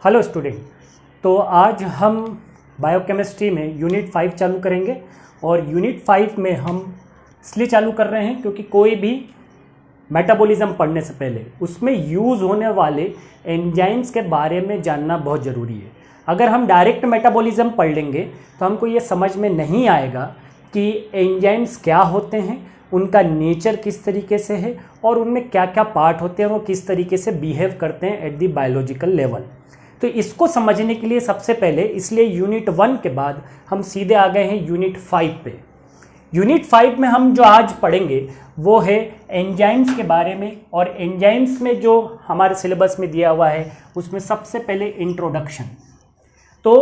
Hello student. तो आज हम बायोकेमिस्ट्री में यूनिट 5 चालू करेंगे और यूनिट 5 में हम इसलिए चालू कर रहे हैं क्योंकि कोई भी मेटाबॉलिज्म पढ़ने से पहले उसमें यूज़ होने वाले एंजाइम्स के बारे में जानना बहुत ज़रूरी है। अगर हम डायरेक्ट मेटाबॉलिज्म पढ़ लेंगे तो हमको ये समझ में नहीं आएगा कि एंजाइम्स क्या होते हैं, उनका नेचर किस तरीके से है और उनमें क्या क्या पार्ट होते हैं, वो किस तरीके से बिहेव करते हैं एट द बायोलॉजिकल लेवल। तो इसको समझने के लिए सबसे पहले इसलिए यूनिट 1 के बाद हम सीधे आ गए हैं यूनिट 5 पे। यूनिट 5 में हम जो आज पढ़ेंगे वो है एंजाइम्स के बारे में, और एंजाइम्स में जो हमारे सिलेबस में दिया हुआ है उसमें सबसे पहले इंट्रोडक्शन। तो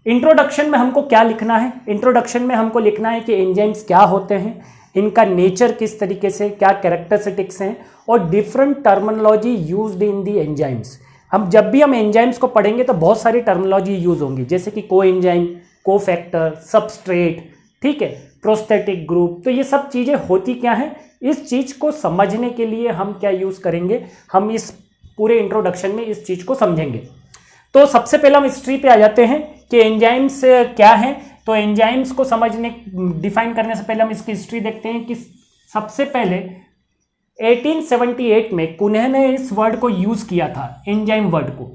इंट्रोडक्शन में हमको क्या लिखना है? इंट्रोडक्शन में हमको लिखना है कि एंजाइम्स क्या होते हैं, इनका नेचर किस तरीके से, क्या कैरेक्टरिस्टिक्स हैं और different terminology used in the enzymes. जब भी हम एंजाइम्स को पढ़ेंगे तो बहुत सारी टर्मिनोलॉजी यूज होंगी, जैसे कि को एंजाइम, को फैक्टर, सबस्ट्रेट, ठीक है, प्रोस्थेटिक ग्रुप। तो ये सब चीज़ें होती क्या हैं, इस चीज़ को समझने के लिए हम क्या यूज़ करेंगे, हम इस पूरे इंट्रोडक्शन में इस चीज़ को समझेंगे। तो सबसे पहले हम हिस्ट्री पे आ जाते हैं कि एंजाइम्स क्या हैं। तो एंजाइम्स को समझने, डिफाइन करने से पहले हम इसकी हिस्ट्री देखते हैं कि सबसे पहले 1878 में कुन्हे ने इस वर्ड को यूज किया था, एंजाइम वर्ड को।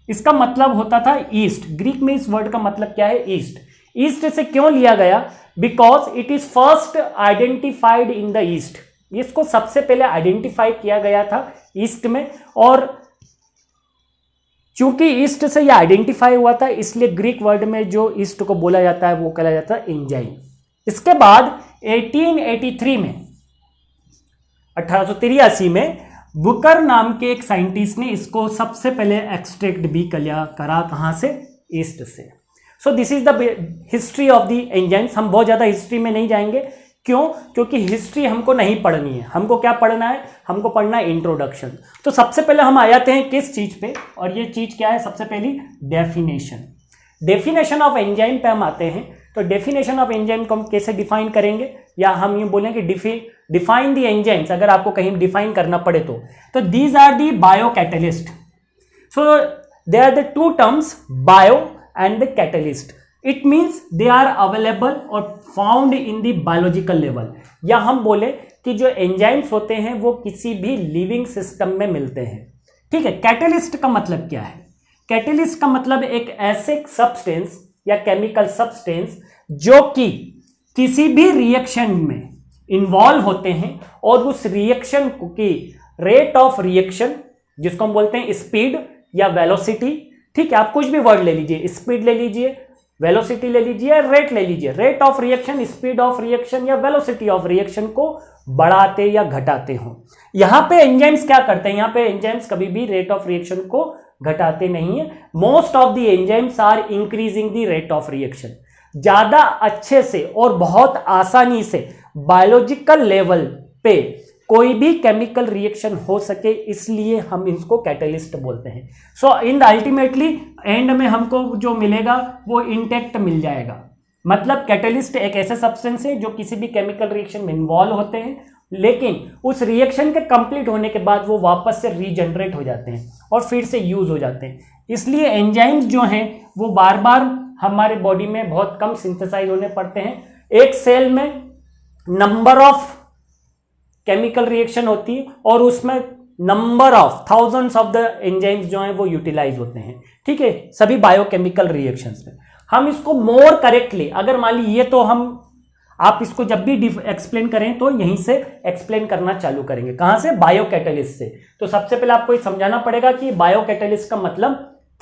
इसका मतलब होता था ईस्ट। ग्रीक में इस वर्ड का मतलब क्या है? ईस्ट। ईस्ट से क्यों लिया गया? Because it is first identified in the east. इसको सबसे पहले आइडेंटिफाई किया गया था ईस्ट में, और चूंकि ईस्ट से यह आइडेंटिफाई हुआ था इसलिए ग्रीक वर्ड में जो ईस्ट को बोला जाता है वो कहला जाता है एंजाइम। इसके बाद 1883 में 1883 में बुकर नाम के एक साइंटिस्ट ने इसको सबसे पहले एक्सट्रैक्ट भी करा कहाँ से? ईस्ट से। So this is the history of the enzymes. हम बहुत ज़्यादा हिस्ट्री में नहीं जाएंगे। क्यों? क्योंकि हिस्ट्री हमको नहीं पढ़नी है। हमको क्या पढ़ना है? हमको पढ़ना है इंट्रोडक्शन। तो सबसे पहले हम आ जाते हैं किस चीज़ पे, और ये चीज़ क्या है? सबसे पहली डेफिनेशन। डेफिनेशन ऑफ एंजाइम पे हम आते हैं। तो डेफिनेशन ऑफ एंजाइम को हम कैसे डिफाइन करेंगे, या हम ये बोलेंगे डिफाइन द एंजाइम्स। अगर आपको कहीं डिफाइन करना पड़े तो these are the bio catalyst. So they are the two terms, bio and the catalyst. It means they are available और found in the biological level. या हम बोले कि जो एंजाइम्स होते हैं वो किसी भी लिविंग सिस्टम में मिलते हैं, ठीक है। कैटलिस्ट का मतलब क्या है? कैटलिस्ट का मतलब एक ऐसे सब्सटेंस या केमिकल सब्सटेंस जो कि किसी भी रिएक्शन में इन्वॉल्व होते हैं और उस रिएक्शन की रेट ऑफ रिएक्शन, जिसको हम बोलते हैं स्पीड या वेलोसिटी, ठीक है, आप कुछ भी वर्ड ले लीजिए, स्पीड ले लीजिए, वेलोसिटी ले लीजिए, रेट ले लीजिए, rate of reaction, speed of reaction या वेलोसिटी ऑफ रिएक्शन को बढ़ाते या घटाते हो। यहां पे एंजाइम्स क्या करते हैं? यहां पे एंजाइम्स कभी भी रेट ऑफ रिएक्शन को घटाते नहीं है। Most of the enzymes are increasing the rate of reaction. ज्यादा अच्छे से और बहुत आसानी से बायोलॉजिकल लेवल पे कोई भी केमिकल रिएक्शन हो सके, इसलिए हम इसको कैटलिस्ट बोलते हैं। सो इन द अल्टीमेटली एंड में हमको जो मिलेगा वो इंटेक्ट मिल जाएगा। मतलब कैटलिस्ट एक ऐसे सब्सटेंस है जो किसी भी केमिकल रिएक्शन में इन्वॉल्व होते हैं, लेकिन उस रिएक्शन के कंप्लीट होने के बाद वो वापस से रीजनरेट हो जाते हैं और फिर से यूज हो जाते हैं। इसलिए एंजाइम्स जो हैं वो बार बार हमारे बॉडी में बहुत कम सिंथेसाइज होने पड़ते हैं। एक सेल में नंबर ऑफ केमिकल रिएक्शन होती है और उसमें number of thousands of the enzymes जो हैं वो यूटिलाइज होते हैं, ठीक है, सभी बायोकेमिकल रिएक्शंस में। हम इसको मोर करेक्टली, अगर मान लीजिए, तो आप इसको जब भी एक्सप्लेन करें तो यहीं से एक्सप्लेन करना चालू करेंगे। कहां से? बायो कैटलिस्ट से। तो सबसे पहले आपको ये समझाना पड़ेगा कि बायो कैटलिस्ट का मतलब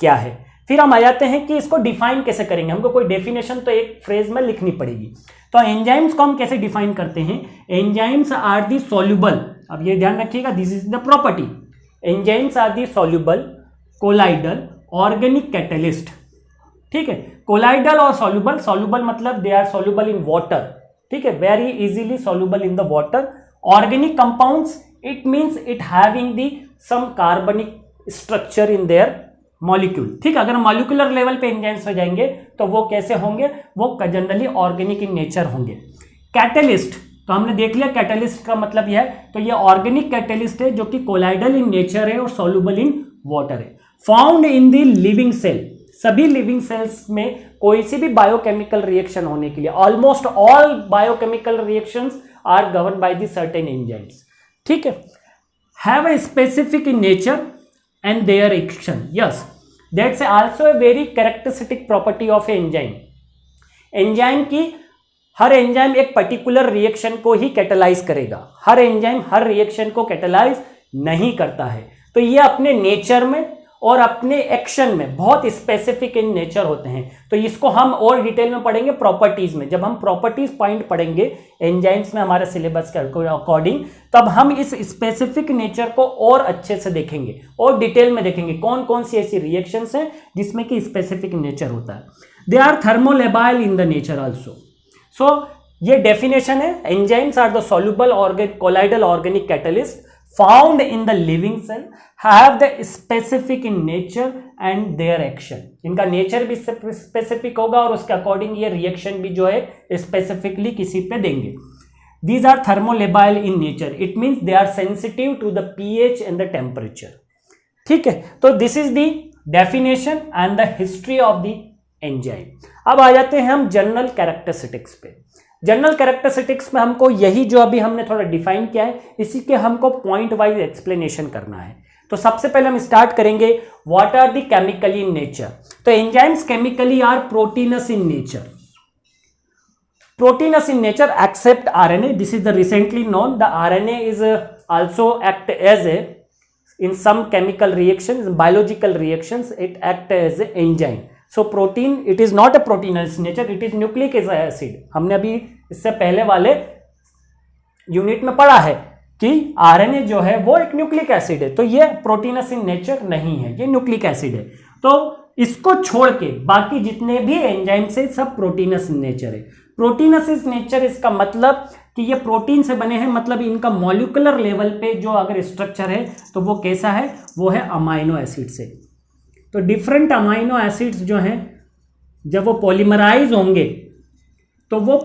क्या है। फिर हम आ जाते हैं कि इसको डिफाइन कैसे करेंगे। हमको कोई डेफिनेशन तो एक फ्रेज में लिखनी पड़ेगी। तो एंजाइम्स को हम कैसे डिफाइन करते हैं? एंजाइम्स आर दी सॉल्युबल, अब ये ध्यान रखिएगा, this is the property. Enzymes are the soluble colloidal organic catalyst, ठीक है। कोलाइडल और सॉल्युबल, सॉल्युबल मतलब they are soluble in water, ठीक है, very easily soluble in the water. Organic compounds, it means it having the some कार्बनिक structure in their molecule, ठीक है। अगर मॉलिक्यूलर लेवल पे एंजाइम्स हो जाएंगे तो वो कैसे होंगे? वो जनरली ऑर्गेनिक इन नेचर होंगे। कैटलिस्ट, तो हमने देख लिया कैटलिस्ट का मतलब यह है। तो ये ऑर्गेनिक कैटलिस्ट है जो कि कोलाइडल इन नेचर है और सॉल्युबल इन वाटर है। Found in the living cell, सभी लिविंग सेल्स में कोई सी भी बायोकेमिकल रिएक्शन होने के लिए almost all biochemical reactions are govern by the certain enzymes, ठीक है। Have a specific in nature and their action, yes that's also a very characteristic property of enzyme. Enzyme की हर एंजाइम एक particular reaction को ही catalyze करेगा, हर enzyme हर रिएक्शन को कैटेलाइज नहीं करता है। तो ये अपने नेचर में और अपने एक्शन में बहुत स्पेसिफिक इन नेचर होते हैं। तो इसको हम और डिटेल में पढ़ेंगे प्रॉपर्टीज में। जब हम प्रॉपर्टीज पॉइंट पढ़ेंगे एंजाइम्स में हमारे सिलेबस के अकॉर्डिंग, तब हम इस स्पेसिफिक नेचर को और अच्छे से देखेंगे और डिटेल में देखेंगे कौन कौन सी ऐसी रिएक्शंस हैं जिसमें कि स्पेसिफिक नेचर होता है। They are thermolabile in the nature also. So ये डेफिनेशन है, enzymes are the soluble colloidal organic catalyst found in the living cell, have the specific in nature and their action। इनका nature भी specific होगा और उसके according ये reaction भी जो है स्पेसिफिकली किसी पे देंगे। These are thermolabile in nature, it means they are sensitive to the pH and the temperature, ठीक है। तो this is the definition and the history of the enzyme. अब आ जाते हैं हम जनरल कैरेक्टरिस्टिक्स पे। जनरल कैरेक्टरिस्टिक्स में हमको यही जो अभी हमने थोड़ा डिफाइन किया है, इसी के हमको पॉइंट वाइज एक्सप्लेनेशन करना है। तो सबसे पहले हम स्टार्ट करेंगे what are the chemically in nature. तो enzymes chemically are proteinous in nature. Proteinous in nature except RNA, this is the recently known the RNA is also act as a in some chemical reactions, biological reactions, it act as an enzyme. So protein, it is not a proteinous nature, it is nucleic acid। हमने अभी इससे पहले वाले unit में पढ़ा है कि RNA जो है वो एक न्यूक्लिक एसिड है, तो ये प्रोटीनस इन नेचर नहीं है, ये न्यूक्लिक एसिड है। तो इसको छोड़ के बाकी जितने भी एंजाइम्स है सब प्रोटीनस इन नेचर है। प्रोटीनस इन नेचर इसका मतलब कि ये प्रोटीन से बने हैं, मतलब इनका मॉलिक्यूलर लेवल पे जो अगर स्ट्रक्चर है तो वो कैसा है, वो है अमाइनो एसिड से। तो डिफरेंट अमाइनो एसिड्स जो हैं जब वो पॉलीमराइज होंगे तो वो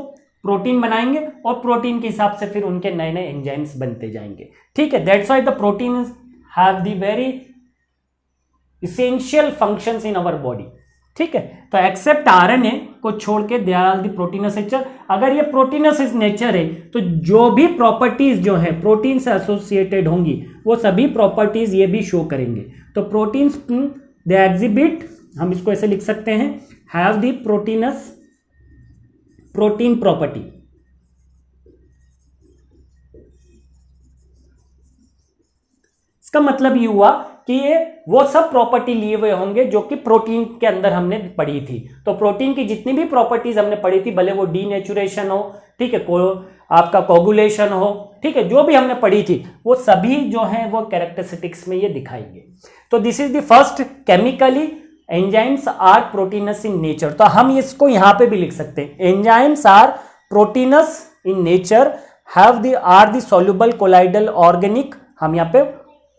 प्रोटीन बनाएंगे और प्रोटीन के हिसाब से फिर उनके नए नए एंजाइम्स बनते जाएंगे, ठीक है। That's why the protein have the very essential functions in our body, ठीक है। तो एक्सेप्ट आरएनए को छोड़ के दे आर द प्रोटीनस नेचर। अगर ये प्रोटीनस नेचर है तो जो भी प्रॉपर्टीज जो है प्रोटीन से एसोसिएटेड होंगी वो सभी प्रॉपर्टीज ये भी शो करेंगे। तो प्रोटीन्स दे एग्जिबिट, हम इसको ऐसे लिख सकते हैं, have the proteins protein property. इसका मतलब ये हुआ कि ये वो सब प्रॉपर्टी लिए हुए होंगे जो कि प्रोटीन के अंदर हमने पढ़ी थी। तो प्रोटीन की जितनी भी प्रॉपर्टीज हमने पढ़ी थी, भले वो डीनेचुरेशन हो, ठीक है, आपका कोगुलेशन हो, ठीक है, जो भी हमने पढ़ी थी वो सभी जो है वो कैरेक्टरिस्टिक्स में ये दिखाएंगे। तो this is the first chemically enzymes are proteinous in nature. तो हम इसको यहां पे भी लिख सकते हैं, enzymes are proteinous in nature, have the are the soluble colloidal organic, हम यहाँ पे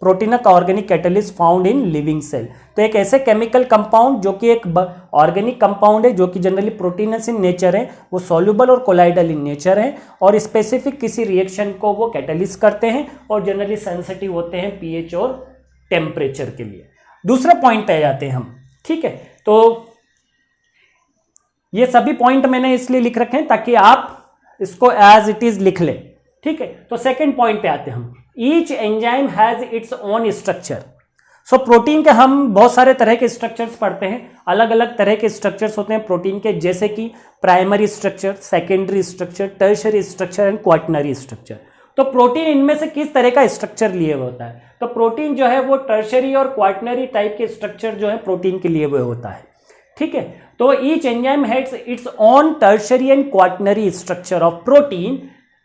प्रोटीनक organic catalyst found in living cell. तो एक ऐसे केमिकल कंपाउंड जो कि एक ऑर्गेनिक कंपाउंड है जो कि जनरली प्रोटीनस इन नेचर है, वो सॉल्युबल और कोलाइडल इन नेचर है और स्पेसिफिक किसी रिएक्शन को वो कैटलिस्ट करते हैं और जनरली सेंसिटिव होते हैं पीएच और टेम्परेचर के लिए। दूसरे पॉइंट पे आ जाते हैं हम, ठीक है। तो ये सभी पॉइंट मैंने इसलिए लिख रखे हैं ताकि आप इसको एज इट इज लिख लें, ठीक है। तो सेकेंड पॉइंट पे आते हैं हम, each enzyme has its own structure. So protein के हम बहुत सारे तरह के स्ट्रक्चर्स पढ़ते हैं, अलग अलग तरह के स्ट्रक्चर्स होते हैं प्रोटीन के, जैसे कि primary structure, secondary structure, tertiary structure and quaternary structure. तो प्रोटीन इनमें से किस तरह का स्ट्रक्चर लिए हुए होता है, तो प्रोटीन जो है वो टर्शियरी और क्वाटरनरी टाइप के स्ट्रक्चर जो है प्रोटीन के लिए हुए होता है, ठीक है। तो each enzyme has its own tertiary and quaternary structure of protein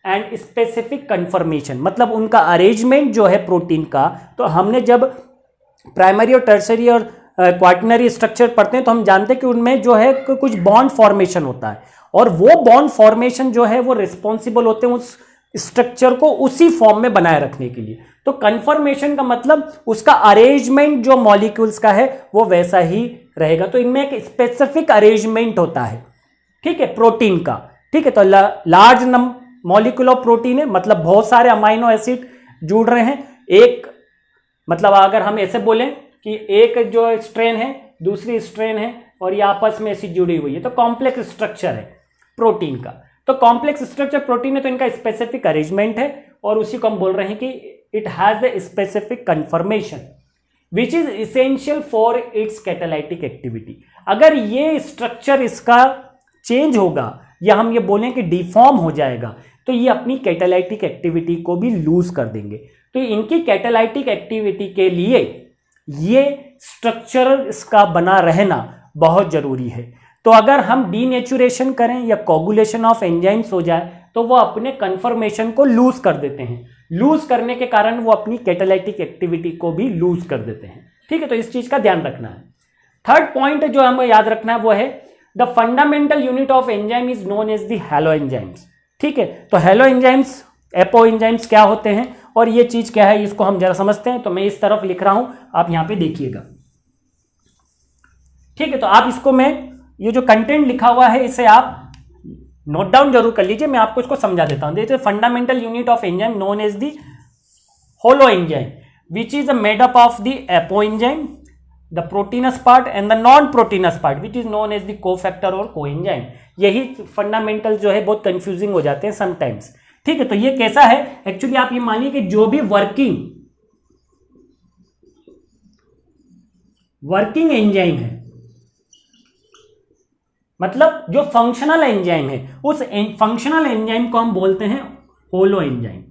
and specific conformation, मतलब उनका अरेंजमेंट जो है प्रोटीन का। तो हमने जब प्राइमरी और टर्शियरी और क्वाटरनरी स्ट्रक्चर पढ़ते हैं तो हम जानते हैं कि उनमें जो है कुछ बॉन्ड फॉर्मेशन होता है और वो बॉन्ड फॉर्मेशन जो है वो रिस्पॉन्सिबल होते हैं उस स्ट्रक्चर को उसी फॉर्म में बनाए रखने के लिए। तो कन्फर्मेशन का मतलब उसका अरेंजमेंट जो मॉलिक्यूल्स का है वो वैसा ही रहेगा। तो इनमें एक स्पेसिफिक अरेंजमेंट होता है, ठीक है, प्रोटीन का, ठीक है। तो लार्ज मॉलिक्यूल ऑफ प्रोटीन है, मतलब बहुत सारे अमाइनो एसिड जुड़ रहे हैं। एक मतलब अगर हम ऐसे बोलें कि एक जो स्ट्रेन है दूसरी स्ट्रेन है और ये आपस में ऐसी जुड़ी हुई है, तो कॉम्प्लेक्स स्ट्रक्चर है प्रोटीन का। तो कॉम्प्लेक्स स्ट्रक्चर प्रोटीन है तो इनका स्पेसिफिक अरेंजमेंट है और उसी को हम बोल रहे हैं कि it has a specific conformation which is essential for its catalytic activity. अगर ये स्ट्रक्चर इसका चेंज होगा या हम ये बोलें कि डिफॉर्म हो जाएगा तो ये अपनी कैटालाइटिक एक्टिविटी को भी लूज कर देंगे। तो इनकी कैटालाइटिक एक्टिविटी के लिए ये स्ट्रक्चर इसका बना रहना बहुत जरूरी है। तो अगर हम डीनेचुरेशन करें या कोगुलेशन ऑफ एंजाइम्स हो जाए तो वो अपने कन्फर्मेशन को लूज कर देते हैं। लूज करने के कारण वो अपनी कैटालाइटिक एक्टिविटी को भी लूज कर देते हैं। ठीक है, तो इस चीज का ध्यान रखना है। थर्ड पॉइंट जो हमें याद रखना है वो है the fundamental unit of enzyme is known as the holo enzymes. ठीक है, तो हैलो एंजाइम्स एपो एंजाइम्स क्या होते हैं और ये चीज क्या है इसको हम जरा समझते हैं। तो मैं इस तरफ लिख रहा हूं, आप यहां पे देखिएगा। ठीक है, तो आप इसको मैं ये जो कंटेंट लिखा हुआ है इसे आप नोट डाउन जरूर कर लीजिए, मैं आपको इसको समझा देता हूं। देखिए, fundamental unit of enzyme known as the holo enzyme which is made up of the apo enzyme, the proteinous part and the non proteinous part which is known as the cofactor और coenzyme. यही fundamental जो है बहुत confusing हो जाते हैं sometimes. ठीक है, तो ये कैसा है एक्चुअली आप ये मानिए कि जो भी वर्किंग एंजाइम है, मतलब जो फंक्शनल एंजाइम है, उस फंक्शनल एंजाइम को हम बोलते हैं होलो एंजाइम।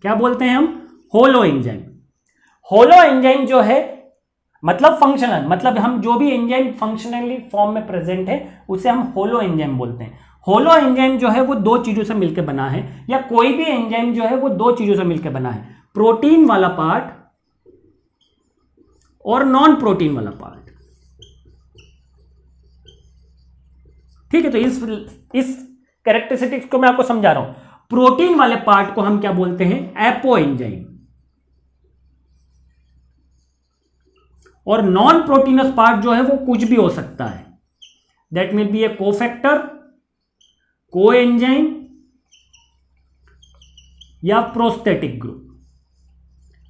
क्या बोलते हैं हम? Holo enzyme. होलो एंजाइम जो है मतलब फंक्शनल, मतलब हम जो भी एंजाइम फंक्शनली फॉर्म में प्रेजेंट है उसे हम होलो एंजाइम बोलते हैं। होलो एंजाइम जो है वो दो चीजों से मिलकर बना है, या कोई भी एंजाइम जो है वो दो चीजों से मिलकर बना है, प्रोटीन वाला पार्ट और नॉन प्रोटीन वाला पार्ट। ठीक है, तो इस कैरेक्टरिस्टिक्स को मैं आपको समझा रहा हूं। प्रोटीन वाले पार्ट को हम क्या बोलते हैं? Apo enzyme. और नॉन प्रोटीनस पार्ट जो है वो कुछ भी हो सकता है, that may be A cofactor, coenzyme या प्रोस्थेटिक ग्रुप।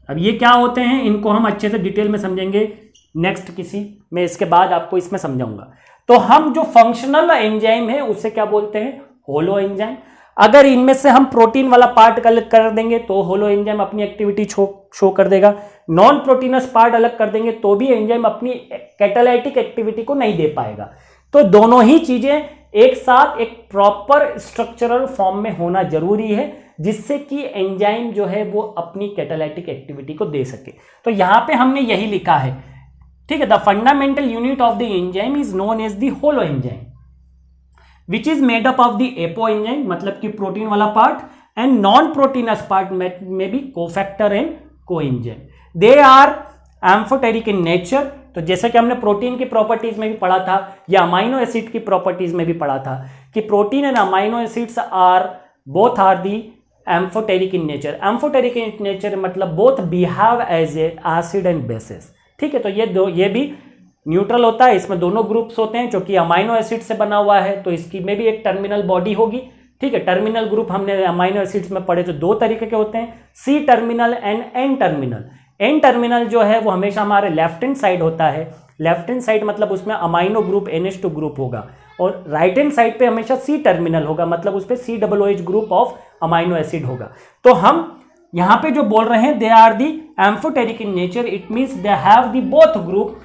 अब ये क्या होते हैं इनको हम अच्छे से डिटेल में समझेंगे नेक्स्ट किसी में, इसके बाद आपको इसमें समझाऊंगा। तो हम जो फंक्शनल एंजाइम है उसे क्या बोलते हैं? Holo enzyme. अगर इनमें से हम प्रोटीन वाला पार्ट अलग कर देंगे तो होलो एंजाइम अपनी एक्टिविटी शो कर देगा, नॉन प्रोटीनस पार्ट अलग कर देंगे तो भी एंजाइम अपनी कैटालाइटिक एक्टिविटी को नहीं दे पाएगा। तो दोनों ही चीजें एक साथ एक प्रॉपर स्ट्रक्चरल फॉर्म में होना जरूरी है जिससे कि एंजाइम जो है वो अपनी कैटालाइटिक एक्टिविटी को दे सके। तो यहां पे हमने यही लिखा है। ठीक है, the fundamental unit of the enzyme is known as the holo enzyme which is made up of the apo enzyme, मतलब कि प्रोटीन वाला part, and non proteinous part में भी cofactor and coenzyme. They are amphoteric in nature. तो जैसे कि हमने protein की प्रॉपर्टीज में भी पढ़ा था या अमाइनो एसिड की प्रॉपर्टीज में भी पढ़ा था कि protein and amino acids are both are the amphoteric in nature. Amphoteric in nature मतलब both behave as a acid and basis. ठीक है, तो ये भी न्यूट्रल होता है, इसमें दोनों ग्रुप्स होते हैं जो कि अमाइनो एसिड से बना हुआ है, तो इसकी में भी एक टर्मिनल बॉडी होगी। ठीक है, टर्मिनल ग्रुप हमने अमाइनो एसिड्स में पढ़े तो दो तरीके के होते हैं, C terminal and N terminal. N terminal जो है वो हमेशा हमारे लेफ्ट हैंड साइड होता है। लेफ्ट हैंड साइड मतलब उसमें अमाइनो ग्रुप NH2 ग्रुप होगा, और राइट हैंड साइड पे हमेशा सी टर्मिनल होगा, मतलब उस पर COOH group of amino acid होगा। तो हम यहां पे जो बोल रहे हैं they are the amphoteric in nature, it means they have the both group,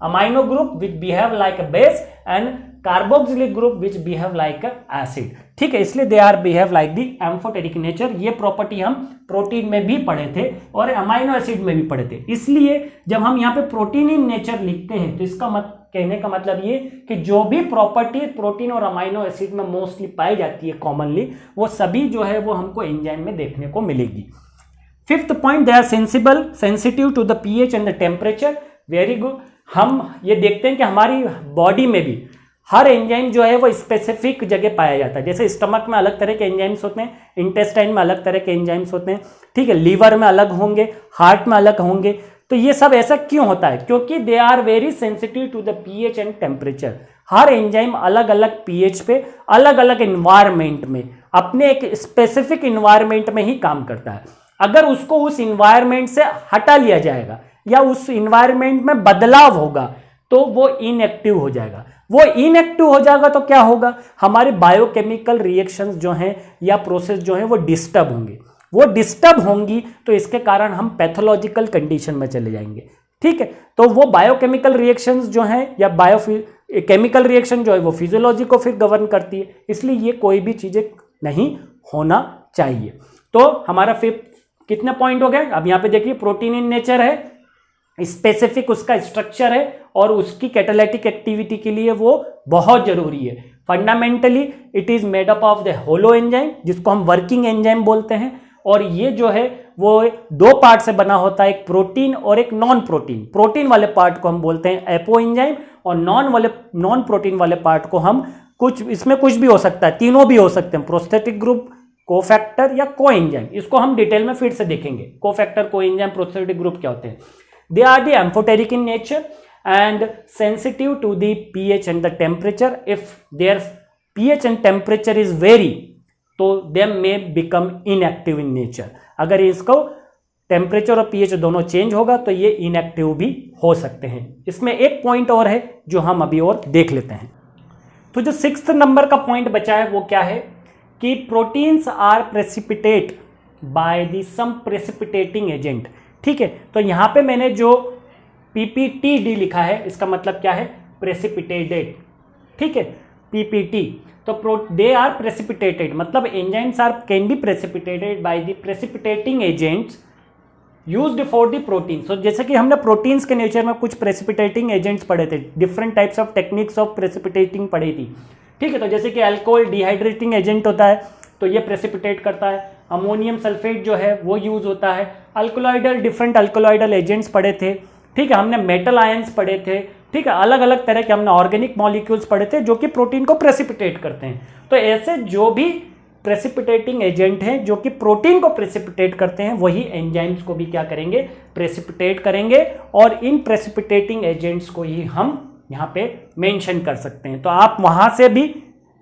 amino group which behave like a base and carboxylic group which behave like a acid. ठीक है, इसलिए they are behave like the amphoteric nature. ये property हम protein में भी पढ़े थे और अमाइनो एसिड में भी पढ़े थे। इसलिए जब हम यहाँ पे प्रोटीन इन नेचर लिखते हैं तो इसका कहने का मतलब ये कि जो भी प्रॉपर्टी प्रोटीन और अमाइनो एसिड में मोस्टली पाई जाती है कॉमनली, वो सभी जो है वो हमको एंजाइम में देखने को मिलेगी। Fifth point, they are sensitive to the pH and the temperature. Very good. हम ये देखते हैं कि हमारी बॉडी में भी हर एंजाइम जो है वो स्पेसिफिक जगह पाया जाता है। जैसे स्टमक में अलग तरह के एंजाइम्स होते हैं, इंटेस्टाइन में अलग तरह के एंजाइम्स होते हैं, ठीक है, लीवर में अलग होंगे, हार्ट में अलग होंगे। तो ये सब ऐसा क्यों होता है? क्योंकि they are very sensitive to the pH and temperature. हर एंजाइम अलग अलग pH पे, अलग अलग इन्वायरमेंट में, अपने एक स्पेसिफिक इन्वायरमेंट में ही काम करता है। अगर उसको उस इन्वायरमेंट से हटा लिया जाएगा या उस इन्वायरमेंट में बदलाव होगा तो वो इनएक्टिव हो जाएगा। वो इनएक्टिव हो जाएगा तो क्या होगा, हमारे बायोकेमिकल रिएक्शंस जो हैं या प्रोसेस जो हैं वो डिस्टर्ब होंगे। वो डिस्टर्ब होंगी तो इसके कारण हम पैथोलॉजिकल कंडीशन में चले जाएंगे। ठीक है, तो वो बायोकेमिकल रिएक्शंस जो हैं या केमिकल रिएक्शन जो है वो फिजियोलॉजी को फिर गवर्न करती है, इसलिए ये कोई भी चीजें नहीं होना चाहिए। तो हमारा फिफ्थ कितने पॉइंट हो गए, अब यहां पे देखिए प्रोटीन इन नेचर है, स्पेसिफिक उसका स्ट्रक्चर है और उसकी कैटालिटिक एक्टिविटी के लिए वो बहुत जरूरी है। Fundamentally it is made up of the holo enzyme जिसको हम वर्किंग एंजाइम बोलते हैं, और ये जो है वो दो पार्ट से बना होता है, एक प्रोटीन और एक नॉन प्रोटीन। प्रोटीन वाले पार्ट को हम बोलते हैं एपो एंजाइम और नॉन प्रोटीन वाले पार्ट को हम इसमें कुछ भी हो सकता है, तीनों भी हो सकते हैं, प्रोस्थेटिक ग्रुप, कोफैक्टर या को एंजाइम। इसको हम डिटेल में फिर से देखेंगे, कोफैक्टर, को एंजाइम, प्रोस्थेटिक ग्रुप क्या होते हैं। They are the amphoteric in nature and sensitive to the pH and the temperature. If their pH and temperature is vary तो they may become inactive in nature। अगर इसको temperature और pH दोनों change होगा तो ये इनएक्टिव भी हो सकते हैं। इसमें एक पॉइंट और है जो हम अभी और देख लेते हैं। तो जो 6th नंबर का पॉइंट बचा है वो क्या है कि proteins are precipitate by the some precipitating agent. ठीक है, तो यहां पे मैंने जो PPTD लिखा है इसका मतलब क्या है, प्रेसिपिटेटेड। ठीक है, PPT, तो दे आर प्रेसिपिटेटेड मतलब enzymes are can be precipitated by the precipitating agents used for the protein. तो जैसे कि हमने प्रोटीन्स के नेचर में कुछ प्रेसिपिटेटिंग एजेंट्स पढ़े थे, different types of techniques of precipitating पढ़ी थी। ठीक है, तो जैसे कि अल्कोहल डिहाइड्रेटिंग एजेंट होता है तो ये प्रेसिपिटेट करता है, अमोनियम सल्फेट जो है वो यूज होता है, अल्कोलॉइडल, डिफरेंट अल्कोलॉइडल एजेंट्स पढ़े थे। ठीक है, हमने मेटल आयंस पढ़े थे। ठीक है, अलग अलग तरह के हमने ऑर्गेनिक मॉलिक्यूल्स पढ़े थे जो कि प्रोटीन को प्रेसिपिटेट करते हैं। तो ऐसे जो भी प्रेसिपिटेटिंग एजेंट हैं जो कि प्रोटीन को प्रेसिपिटेट करते हैं वही एंजाइम्स को भी क्या करेंगे, प्रेसिपिटेट करेंगे, और इन प्रेसिपिटेटिंग एजेंट्स को ही हम यहाँ पे मेंशन कर सकते हैं। तो आप वहां से भी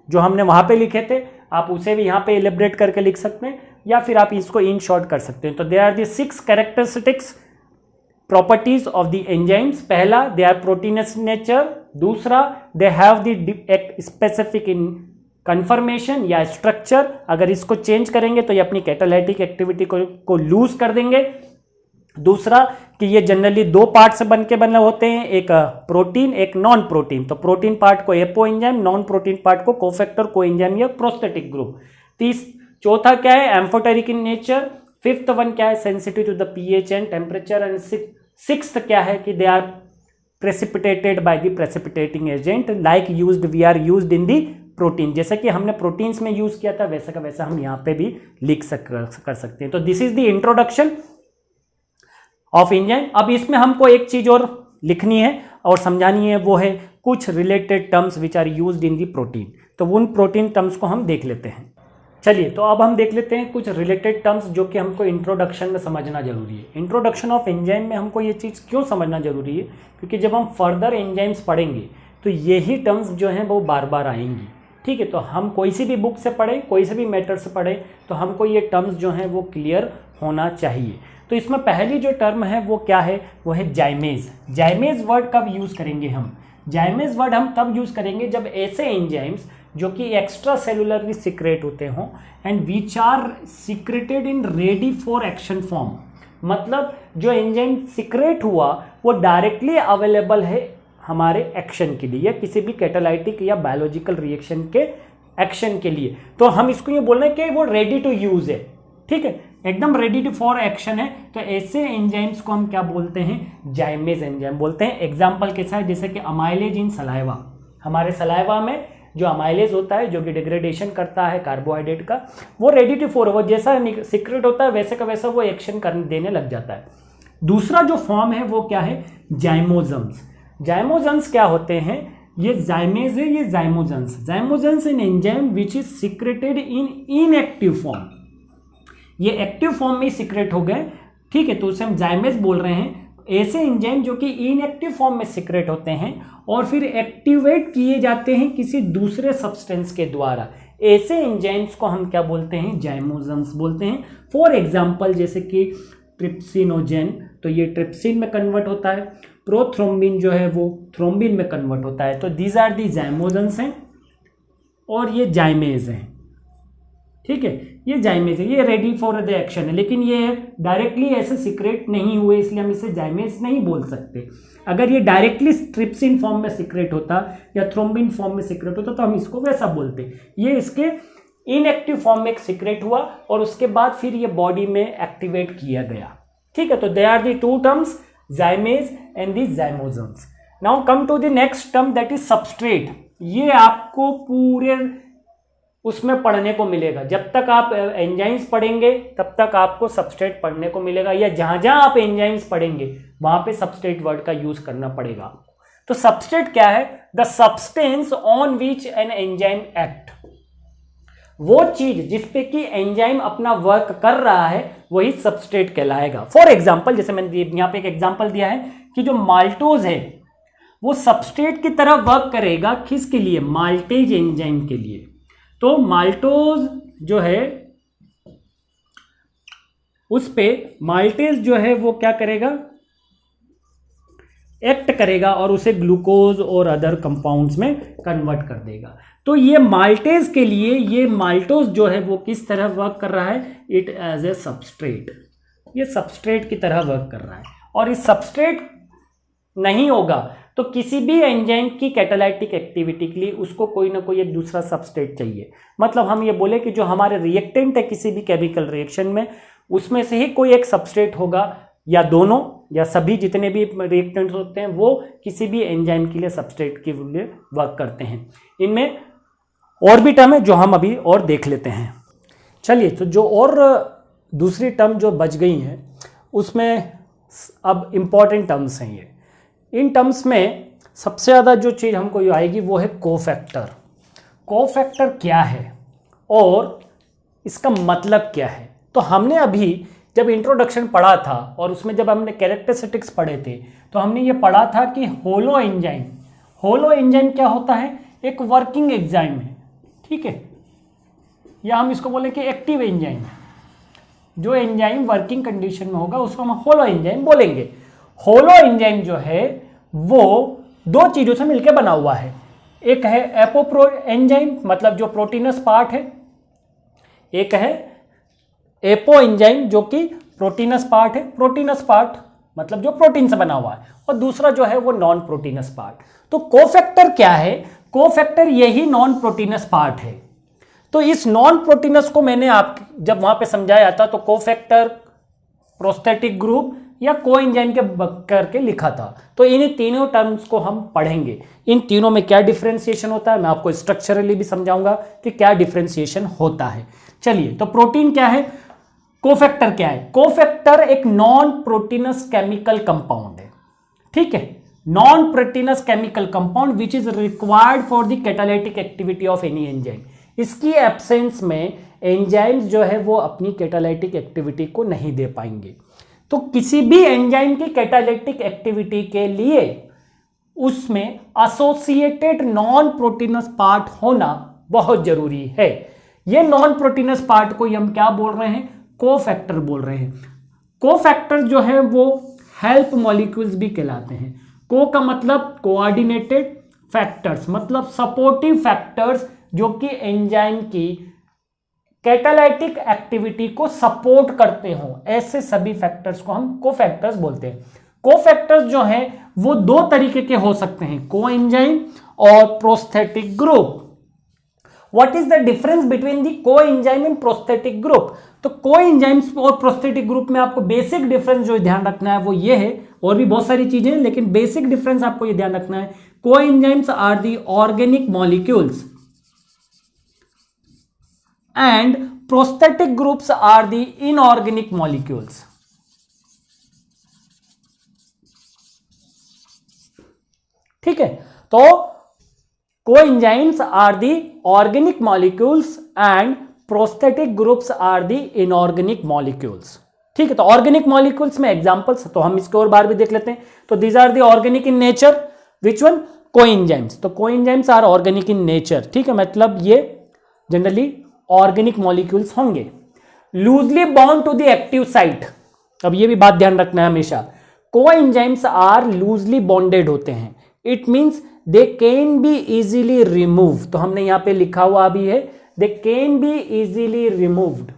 जो हमने वहां पे लिखे थे आप उसे भी यहाँ पे इलेबरेट करके लिख सकते हैं या फिर आप इसको इन शॉर्ट कर सकते हैं। तो they are the 6 characteristics properties of the enzymes. पहला, दे आर प्रोटीनस नेचर। दूसरा, they have the specific in conformation या स्ट्रक्चर। अगर इसको चेंज करेंगे तो ये अपनी कैटालाइटिक एक्टिविटी को लूज कर देंगे। दूसरा कि ये जनरली दो पार्ट से बने होते हैं, एक प्रोटीन एक नॉन प्रोटीन। तो प्रोटीन पार्ट को apo enzyme, non protein part को कोफैक्टर, को एंजाइम या प्रोस्थेटिक ग्रुप। चौथा क्या है, amphoteric in nature. Fifth one क्या है, sensitive to the pH and temperature. And sixth क्या है कि they are precipitated by the precipitating agent like used we are used in the protein. जैसे कि हमने प्रोटीन्स में यूज किया था वैसा का वैसा हम यहाँ पे भी कर सकते हैं। तो this is the introduction of enzyme. अब इसमें हमको एक चीज और लिखनी है और समझानी है, वो है कुछ related terms which are used in the protein. तो उन प्रोटीन टर्म्स को हम देख लेते हैं। चलिए, तो अब हम देख लेते हैं कुछ रिलेटेड टर्म्स जो कि हमको इंट्रोडक्शन में समझना जरूरी है। इंट्रोडक्शन ऑफ एंजाइम में हमको ये चीज़ क्यों समझना जरूरी है, क्योंकि जब हम फर्दर एंजाइम्स पढ़ेंगे तो यही टर्म्स जो हैं वो बार बार आएंगी। ठीक है, तो हम कोई सी भी बुक से पढ़ें, कोई से भी मैटर से पढ़ें, तो हमको ये टर्म्स जो हैं वो क्लियर होना चाहिए। तो इसमें पहली जो टर्म है वो क्या है, वो है जाइमेज। जाइमेज वर्ड कब यूज़ करेंगे हम, जाइमेज वर्ड हम तब यूज़ करेंगे जब ऐसे एंजाइम्स जो कि एक्स्ट्रा सेलुलरली सिक्रेट होते हों and which are secreted in ready for action form. मतलब जो एंजाइम सिक्रेट हुआ वो डायरेक्टली अवेलेबल है हमारे एक्शन के लिए या किसी भी कैटालाइटिक या बायोलॉजिकल रिएक्शन के एक्शन के लिए। तो हम इसको ये बोल रहे हैं कि वो रेडी टू यूज है। ठीक है, एकदम रेडी टू फॉर एक्शन है। तो ऐसे एंजाइम्स को हम क्या बोलते हैं, जाइमेज एंजाइम बोलते हैं। एग्जाम्पल कैसा है, जैसे कि अमाइलेज इन सलाइवा। हमारे सलाइवा में जो अमाइलेज होता है जो कि डिग्रेडेशन करता है कार्बोहाइड्रेट का, वो रेडी टू फॉर, वो जैसा सीक्रेट होता है वैसे का वैसा वो एक्शन करने देने लग जाता है। दूसरा जो फॉर्म है वो क्या है, जाइमोजम्स। जाइमोजम्स क्या होते हैं, ये जाइमेज है, ये zymogens. Zymogens in enzyme which is secreted in inactive form. ये एक्टिव फॉर्म में सिक्रेट हो गए। ठीक है, तो उसे हम जाइमेज बोल रहे हैं। ऐसे एंजाइम जो कि इनएक्टिव फॉर्म में सिक्रेट होते हैं और फिर एक्टिवेट किए जाते हैं किसी दूसरे सब्सटेंस के द्वारा। ऐसे एंजाइम्स को हम क्या बोलते हैं, जाइमोजम्स बोलते हैं। फॉर एग्जांपल जैसे कि ट्रिप्सिनोजेन, तो ये ट्रिप्सिन में कन्वर्ट होता है, प्रोथ्रोम्बिन जो है वो थ्रोम्बिन में कन्वर्ट होता है, तो दीज आर दी जाइमोजन्स हैं और ये जाइमेज हैं, ठीक है, ये जाइमेज है, ये रेडी फॉर द एक्शन है, लेकिन ये डायरेक्टली ऐसे सीक्रेट नहीं हुए इसलिए हम इसे जाइमेज नहीं बोल सकते। अगर ये डायरेक्टली ट्रिप्सिन फॉर्म में सीक्रेट होता या थ्रोम्बिन फॉर्म में सीक्रेट होता तो हम इसको वैसा बोलते। ये इसके इनएक्टिव फॉर्म में सीक्रेट हुआ और उसके बाद फिर ये बॉडी में एक्टिवेट किया गया, ठीक है। तो they are the two terms, zymase and the zymogens. Now come to the next term that is substrate. ये आपको पूरे उसमें पढ़ने को मिलेगा, जब तक आप एंजाइम्स पढ़ेंगे तब तक आपको सबस्ट्रेट पढ़ने को मिलेगा, या जहां जहां आप एंजाइम्स पढ़ेंगे वहां पे सबस्ट्रेट वर्ड का यूज करना पड़ेगा आपको। तो सबस्ट्रेट क्या है? The substance on which an enzyme act, वो चीज जिसपे कि एंजाइम अपना वर्क कर रहा है वही सबस्ट्रेट कहलाएगा। फॉर एग्जाम्पल, जैसे मैंने यहां पे एक एग्जाम्पल दिया है कि जो माल्टोज है वो सबस्ट्रेट की तरह वर्क करेगा, किसके लिए? माल्टेज एंजाइम के लिए। तो माल्टोज जो है उस पे माल्टेज जो है वो क्या करेगा? एक्ट करेगा और उसे ग्लूकोज और अदर कंपाउंड्स में कन्वर्ट कर देगा। तो ये माल्टेज के लिए ये माल्टोज जो है वो किस तरह वर्क कर रहा है? इट एज ए सबस्ट्रेट, ये सबस्ट्रेट की तरह वर्क कर रहा है। और इस सबस्ट्रेट नहीं होगा तो किसी भी एंजाइम की कैटालाइटिक एक्टिविटी के लिए उसको कोई ना कोई एक दूसरा सबस्ट्रेट चाहिए। मतलब हम ये बोले कि जो हमारे रिएक्टेंट है किसी भी केमिकल रिएक्शन में, उसमें से ही कोई एक सबस्ट्रेट होगा, या दोनों या सभी जितने भी रिएक्टेंट्स होते हैं वो किसी भी एंजाइम के लिए सबस्ट्रेट के लिए वर्क करते हैं। इनमें और भी टर्म है जो हम अभी और देख लेते हैं। चलिए, तो जो और दूसरी टर्म जो बच गई हैं उसमें अब इम्पॉर्टेंट टर्म्स हैं ये। इन टर्म्स में सबसे ज़्यादा जो चीज़ हमको आएगी वो है कोफैक्टर। कोफैक्टर क्या है और इसका मतलब क्या है? तो हमने अभी जब इंट्रोडक्शन पढ़ा था और उसमें जब हमने कैरेक्टरिस्टिक्स पढ़े थे तो हमने ये पढ़ा था कि होलो एंजाइम क्या होता है? एक वर्किंग एंजाइम है, ठीक है, या हम इसको बोले कि एक्टिव एंजाइम है। जो एंजाइम वर्किंग कंडीशन में होगा उसको हम होलो एंजाइम बोलेंगे। होलो एंजाइम जो है वो दो चीजों से मिलकर बना हुआ है। एक है एपोप्रो एंजाइम, मतलब जो प्रोटीनस पार्ट है, एक है एपो एंजाइम जो कि प्रोटीनस पार्ट है, प्रोटीनस पार्ट मतलब जो प्रोटीन से बना हुआ है, और दूसरा जो है वो नॉन प्रोटीनस पार्ट। तो कोफैक्टर क्या है? कोफैक्टर यही नॉन प्रोटीनस पार्ट है। तो इस नॉन प्रोटीनस को मैंने आप जब वहां पे समझाया था तो कोफैक्टर, प्रोस्थेटिक ग्रुप या कोएंजाइम के करके लिखा था। तो इन तीनों टर्म्स को हम पढ़ेंगे। इन तीनों में क्या डिफरेंशिएशन होता है मैं आपको स्ट्रक्चरली भी समझाऊंगा कि क्या डिफरेंशिएशन होता है। चलिए, तो प्रोटीन क्या है, कोफैक्टर क्या है? कोफैक्टर एक नॉन प्रोटीनस केमिकल कंपाउंड है, ठीक है, non proteins chemical compound which is required for the catalytic activity of any enzyme. इसकी एब्सेंस में एंजाइम्स जो है वो अपनी कैटालाइटिक एक्टिविटी को नहीं दे पाएंगे। तो किसी भी एंजाइम की कैटालाइटिक एक्टिविटी के लिए उसमें एसोसिएटेड नॉन प्रोटीनस पार्ट होना बहुत जरूरी है। ये नॉन प्रोटीनस पार्ट को हम क्या बोल रहे हैं? कोफैक्टर बोल रहे हैं। कोफैक्टर जो है वो हेल्प मॉलिक्यूल्स भी कहलाते हैं। को का मतलब कोऑर्डिनेटेड, फैक्टर्स मतलब सपोर्टिव फैक्टर्स जो कि एंजाइम की कैटालाइटिक एक्टिविटी को सपोर्ट करते हो, ऐसे सभी फैक्टर्स को हम कोफैक्टर्स बोलते हैं। कोफैक्टर्स जो हैं वो दो तरीके के हो सकते हैं, कोएंजाइम और prosthetic group. What is the difference between the coenzyme and prosthetic group? तो कोएंजाइम्स और प्रोस्थेटिक ग्रुप में आपको बेसिक डिफरेंस जो ध्यान रखना है वो ये है, और भी बहुत सारी चीजें हैं लेकिन बेसिक डिफरेंस आपको ये ध्यान रखना है। Coenzymes are the organic molecules and prosthetic groups are the inorganic molecules. ठीक है, तो coenzymes are the organic molecules and prosthetic groups are the inorganic molecules. ठीक है, तो ऑर्गेनिक मॉलिक्यूल्स में एग्जांपल्स तो हम इसके और बार भी देख लेते हैं। तो these are the organic in nature, which one? Coenzymes. तो coenzymes are organic in nature, ठीक है, मतलब ये जनरली ऑर्गेनिक मॉलिक्यूल्स होंगे। Loosely bond to the active site, अब ये भी बात ध्यान रखना है हमेशा, कोएंजाइम्स आर लूजली बॉन्डेड होते हैं, it means they can be easily remove, तो हमने यहां पे लिखा हुआ भी है they can be easily removed.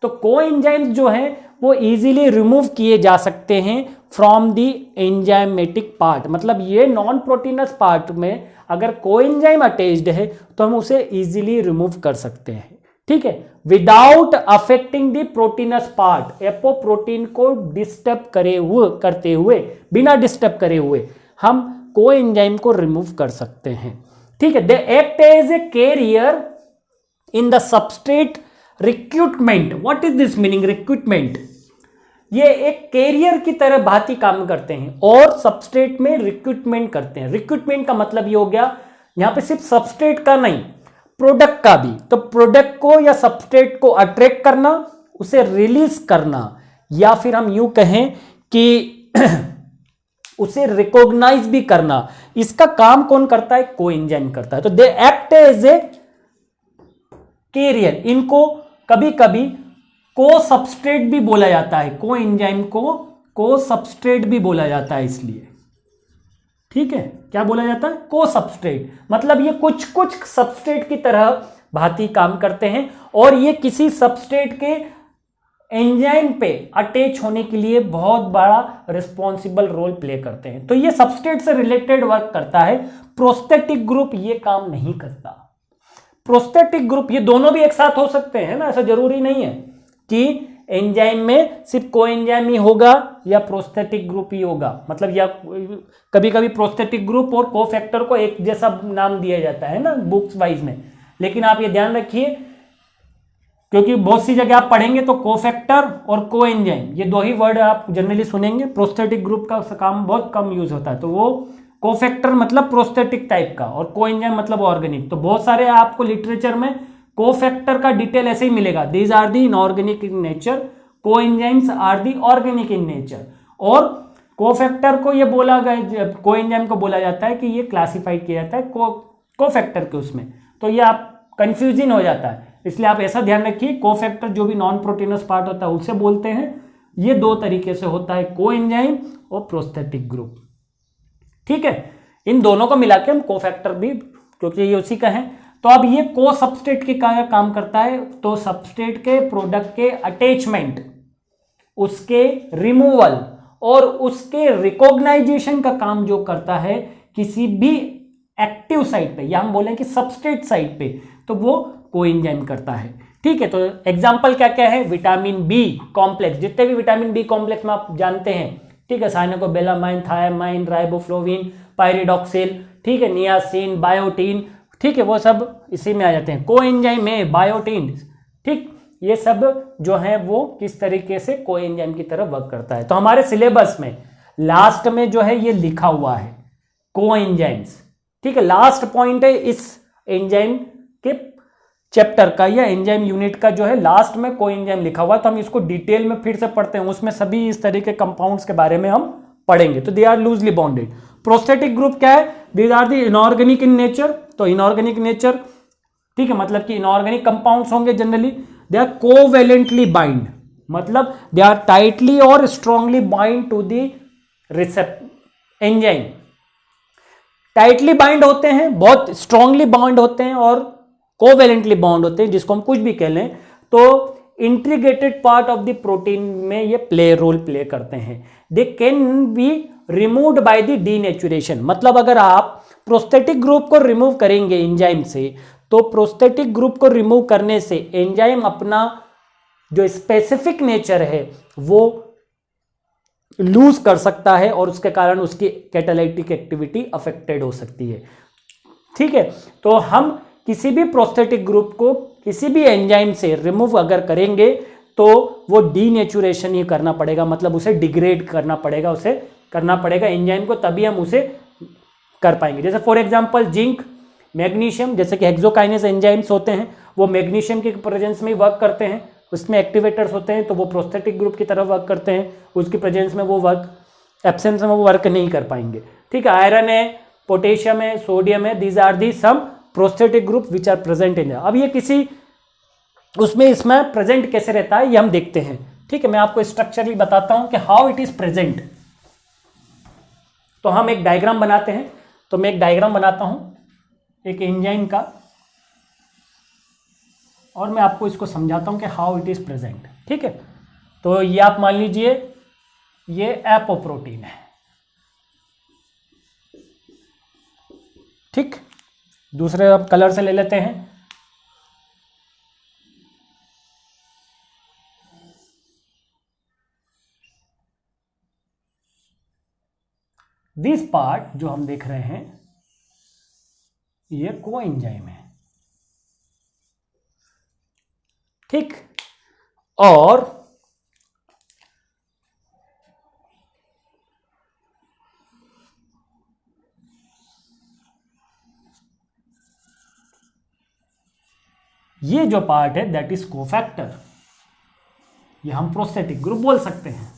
तो कोएंजाइम्स जो है वो इजीली रिमूव किए जा सकते हैं फ्रॉम द एंजाइमेटिक पार्ट, मतलब ये नॉन प्रोटीनस पार्ट में अगर कोएंजाइम अटैच्ड है तो हम उसे इजीली रिमूव कर सकते हैं, ठीक है, without affecting the proteinous part, apoprotein को डिस्टर्ब करते हुए, बिना डिस्टर्ब करे हुए हम कोएंजाइम को रिमूव कर सकते हैं, ठीक है। They act as a carrier in the substrate recruitment. What is this meaning recruitment? ये एक कैरियर की तरह भांति काम करते हैं और सबस्ट्रेट में रिक्रूटमेंट करते हैं। रिक्रूटमेंट का मतलब ये हो गया यहां पे सिर्फ सबस्ट्रेट का नहीं, प्रोडक्ट का भी, तो प्रोडक्ट को या सबस्ट्रेट को अट्रैक्ट करना, उसे रिलीज करना, या फिर हम यूं कहें कि उसे रिकॉग्नाइज भी करना, इसका काम कौन करता है? कोएंजाइम करता है। तो they act as a carrier, इनको कभी कभी को सबस्ट्रेट भी बोला जाता है, कोएंजाइम को सबस्ट्रेट भी बोला जाता है, इसलिए ठीक है, क्या बोला जाता है? को सबस्ट्रेट, मतलब ये कुछ कुछ सबस्ट्रेट की तरह भांति काम करते हैं और ये किसी सबस्ट्रेट के एंजाइम पे अटैच होने के लिए बहुत बड़ा रिस्पॉन्सिबल रोल प्ले करते हैं। तो ये सबस्ट्रेट से रिलेटेड वर्क करता है, प्रोस्थेटिक ग्रुप ये काम नहीं करता। प्रोस्थेटिक ग्रुप ये दोनों भी एक साथ हो सकते हैं ना, ऐसा जरूरी नहीं है कि एंजाइम में सिर्फ कोएंजाइम ही होगा या प्रोस्थेटिक ग्रुप ही होगा, मतलब या कभी कभी प्रोस्थेटिक ग्रुप और कोफैक्टर को एक जैसा नाम दिया जाता है ना बुक्स वाइज में, लेकिन आप ये ध्यान रखिए क्योंकि बहुत सी जगह आप पढ़ेंगे तो कोफैक्टर और कोएंजाइम ये दो ही वर्ड आप जनरली सुनेंगे। प्रोस्थेटिक ग्रुप का काम बहुत कम यूज होता है, तो वो कोफैक्टर मतलब प्रोस्थेटिक टाइप का और कोएंजाइम मतलब ऑर्गेनिक। तो बहुत सारे आपको लिटरेचर में कोफैक्टर का डिटेल ऐसे ही मिलेगा, these are the inorganic in nature, coenzymes are the organic in nature. और कोफैक्टर को ये बोला गया, कोएंजाइम को बोला जाता है कि ये क्लासिफाई किया जाता है कोफैक्टर के उसमें, तो ये आप कंफ्यूजन हो जाता है, इसलिए आप ऐसा ध्यान रखिए कोफैक्टर जो भी नॉन प्रोटीनस पार्ट होता है उसे बोलते हैं। ये दो तरीके से होता है, कोएंजाइम और प्रोस्थेटिक ग्रुप, ठीक है। इन दोनों को मिला के हम कोफैक्टर भी, क्योंकि ये उसी का है। तो अब ये को सबस्ट्रेट के क्या काम करता है? तो सबस्ट्रेट के प्रोडक्ट के अटैचमेंट, उसके रिमूवल और उसके रिकॉग्नाइजेशन का काम जो करता है किसी भी एक्टिव साइट पे, या हम बोलें कि सबस्ट्रेट साइट पे, तो वो कोएंजाइम करता है, ठीक है। तो एग्जांपल क्या क्या है? विटामिन बी कॉम्प्लेक्स, जितने भी विटामिन बी कॉम्प्लेक्स में आप जानते हैं, ठीक है, साइनोकोबैलामाइन, थायामाइन, राइबोफ्लोविन, पायरिडॉक्सिल, ठीक है, नियासिन, बायोटीन, ठीक है, वो सब इसी में आ जाते हैं। कोएंजाइम में बायोटीन, ठीक, ये सब जो है वो किस तरीके से कोएंजाइम की तरह वर्क करता है। तो हमारे सिलेबस में लास्ट में जो है ये लिखा हुआ है कोएंजाइम्स, ठीक है, लास्ट पॉइंट है इस एंजाइम के चैप्टर का या एंजाइम यूनिट का जो है लास्ट में कोएंजाइम लिखा हुआ है। तो हम इसको डिटेल में फिर से पढ़ते हैं, उसमें सभी इस तरह के कंपाउंड्स के बारे में हम पढ़ेंगे। तो they are loosely bonded. Prosthetic group क्या है? These are the inorganic in nature, तो इनऑर्गेनिक नेचर, ठीक है, मतलब कि इनऑर्गेनिक कंपाउंड्स होंगे generally. They are covalently bind, मतलब दे आर टाइटली और strongly bind to the enzyme, tightly bind होते हैं, बहुत स्ट्रांगली बाउंड होते हैं और कोवेलेंटली बाउंड होते हैं, जिसको हम कुछ भी कह लें। तो integrated part of the protein में ये रोल प्ले करते हैं। They can be removed by the denaturation, मतलब अगर आप प्रोस्थेटिक ग्रुप को रिमूव करेंगे एंजाइम से, तो प्रोस्थेटिक ग्रुप को रिमूव करने से एंजाइम अपना जो स्पेसिफिक नेचर है वो लूज कर सकता है और उसके कारण उसकी कैटालाइटिक एक्टिविटी अफेक्टेड हो सकती है, ठीक है। तो हम किसी भी प्रोस्थेटिक ग्रुप को किसी भी एंजाइम से रिमूव अगर करेंगे तो वो डीनेचुरेशन ही करना पड़ेगा, मतलब उसे डिग्रेड करना पड़ेगा, उसे करना पड़ेगा एंजाइम को, तभी हम उसे कर पाएंगे। जैसे फॉर एग्जांपल जिंक, मैग्नीशियम, जैसे कि हेक्सोकाइनेस एंजाइम्स होते हैं, वो मैग्नीशियम के प्रेजेंस में वर्क करते हैं, उसमें एक्टिवेटर्स होते हैं, तो वो प्रोस्थेटिक ग्रुप की तरह वर्क करते हैं, उसकी प्रेजेंस में वो वर्क, एब्सेंस में वो वर्क नहीं कर पाएंगे, ठीक है। आयरन है, पोटेशियम है, सोडियम है, these are the some prosthetic group which are present in. अब ये किसी इसमें प्रेजेंट कैसे रहता है ये हम देखते हैं। ठीक है, मैं आपको स्ट्रक्चरली बताता हूं कि हाउ इट इज प्रेजेंट। तो हम एक डायग्राम बनाते हैं। तो मैं एक डायग्राम बनाता हूं एक एंजाइम का, और मैं आपको इसको समझाता हूं कि हाउ इट इज प्रेजेंट। ठीक है, तो ये आप मान लीजिए ये एपोप्रोटीन है। ठीक, दूसरे अब कलर से ले लेते हैं। दिस पार्ट जो हम देख रहे हैं ये कोएंजाइम है। ठीक, और ये जो पार्ट है दैट इज कोफैक्टर, ये हम प्रोस्थेटिक ग्रुप बोल सकते हैं।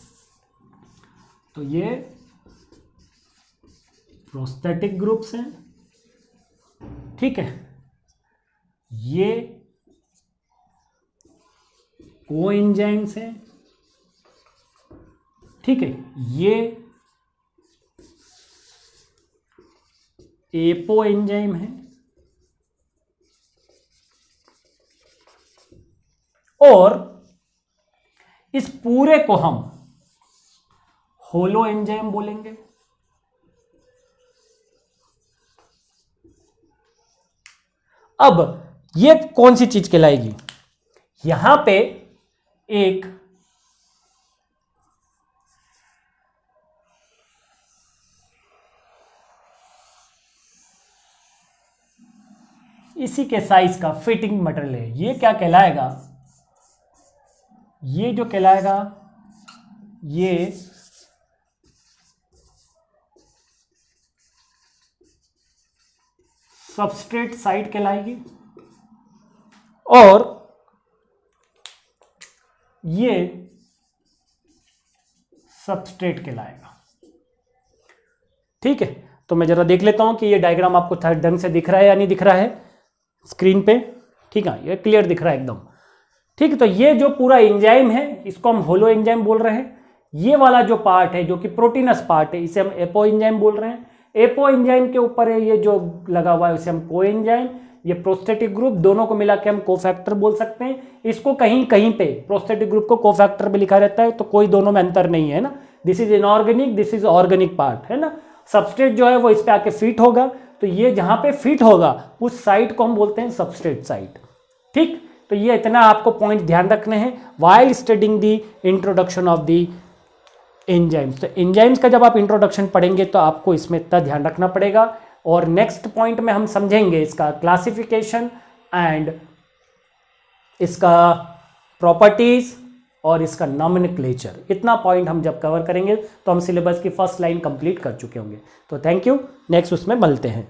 तो ये प्रोस्थेटिक ग्रुप्स हैं। ठीक है, ये कोएंजाइम्स हैं। ठीक है, ये एपो एंजाइम है, और इस पूरे को हम होलो एंजाइम बोलेंगे। अब ये कौन सी चीज कहलाएगी? यहां पे एक इसी के साइज का फिटिंग मटेरियल है। ये क्या कहलाएगा? ये जो कहलाएगा ये सबस्ट्रेट साइट कहलाएगी, और ये सबस्ट्रेट कहलाएगा। ठीक है, तो मैं जरा देख लेता हूं कि ये डायग्राम आपको ढंग से दिख रहा है या नहीं दिख रहा है स्क्रीन पे। ठीक है, ये क्लियर दिख रहा है एकदम। ठीक है, तो ये जो पूरा एंजाइम है इसको हम होलो एंजाइम बोल रहे हैं। ये वाला जो पार्ट है जो कि प्रोटीनस पार्ट है इसे हम एपो एंजाइम बोल रहे हैं। एपो एंजाइम के ऊपर है ये जो लगा हुआ है उसे हम को एंजाइम। ये प्रोस्थेटिक ग्रुप दोनों को मिला के हम कोफैक्टर बोल सकते हैं। इसको कहीं कहीं पे प्रोस्थेटिक ग्रुप को कोफैक्टर भी लिखा रहता है, तो कोई दोनों में अंतर नहीं है ना। This is inorganic, this is organic part है ना। सबस्ट्रेट जो है वो इस पे आके फिट होगा, तो ये जहां पे फिट होगा उस साइट को हम बोलते हैं सबस्ट्रेट साइट। ठीक, तो ये इतना आपको पॉइंट ध्यान रखने हैं while studying the introduction of the enzymes. तो एंजाइम्स का जब आप इंट्रोडक्शन पढ़ेंगे तो आपको इसमें इतना ध्यान रखना पड़ेगा। और नेक्स्ट पॉइंट में हम समझेंगे इसका क्लासिफिकेशन एंड इसका प्रॉपर्टीज और इसका नॉमेनक्लेचर। इतना पॉइंट हम जब कवर करेंगे तो हम सिलेबस की फर्स्ट लाइन कंप्लीट कर चुके होंगे। तो थैंक यू, नेक्स्ट उसमें मिलते हैं।